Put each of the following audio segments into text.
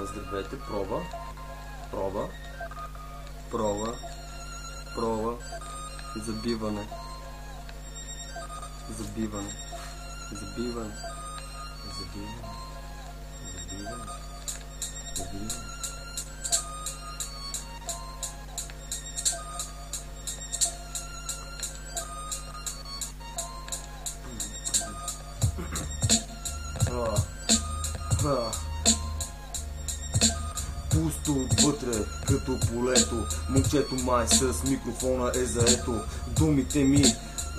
Здравейте, проба. Забиване. Пусто отвътре, като полето. Момчето май с микрофона е заето. Думите ми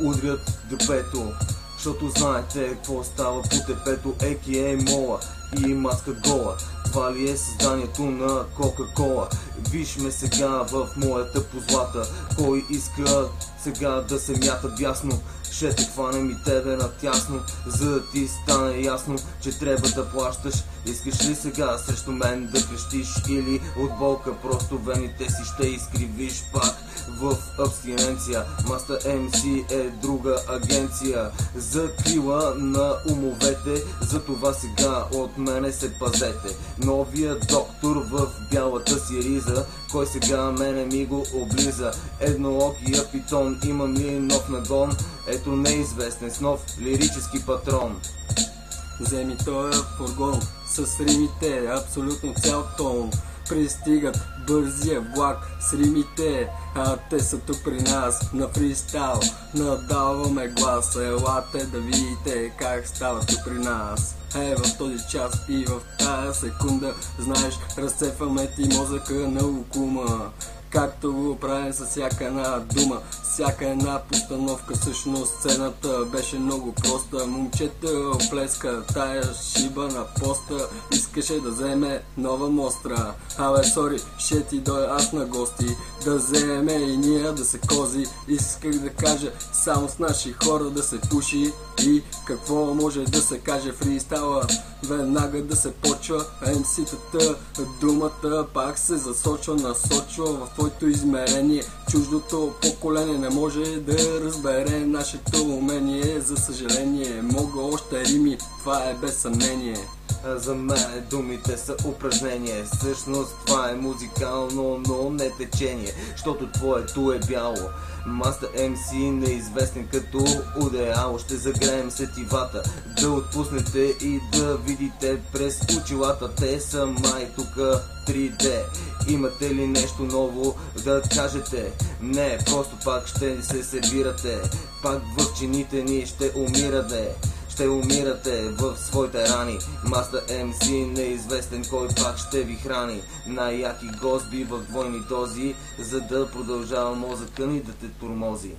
удрят гърбето, защото знаете какво става по тепето. Еки е мола и маска гола. Това ли е създанието на Кока-Кола? Виж ме сега в моята позлата. Кой иска сега да се мята бясно? Ще те хванем и тебе натясно, за да ти стане ясно, че трябва да плащаш. Искаш ли сега срещу мен да крещиш, или от болка просто вените си ще изкривиш пак в абстиненция? Master MC е друга агенция за крила на умовете, затова сега от мене се пазете. Новия доктор в бялата си риза, кой сега мене ми го облиза? Едноокия питон, имам ли нов нагон? Ето неизвестен с нов лирически патрон. Вземи тоя фургон с римите, абсолютно цял тон. Пристигат бързия влак с римите, а те са тук при нас на фристайл. Надаваме глас, елате да видите как става тук при нас. В този час и в тая секунда, знаеш, разцепваме ти мозъка на лукума. Както го правим с всяка една дума, всяка една постановка. Всъщност сцената беше много проста. Момчето плеска тая шиба на поста, искаше да вземе нова мостра. Абе, сори, ще ти дойда аз на гости, да вземе и ние да се кози. Исках да кажа само с наши хора да се пуши. И какво може да се каже фристайла? Веднага да се почва MC-тата, думата пак се насочва в твоето измерение. Чуждото поколение не може да разбере нашето умение. За съжаление, мога още рими, това е без съмнение. За мен думите са упражнение. Всъщност това е музикално, но не течение, защото твоето е бяло. Master MC неизвестен като удеало. Ще загреем сетивата, да отпуснете и да видите през очилата. Те са май тука 3D. Имате ли нещо ново да кажете? Не, просто пак ще се сервирате. Пак в чините ни ще умирате. Ще умирате в своите рани. Master MC неизвестен, кой пак ще ви храни. Най-яки госби в двойни дози, за да продължава мозъка ни да те тормози.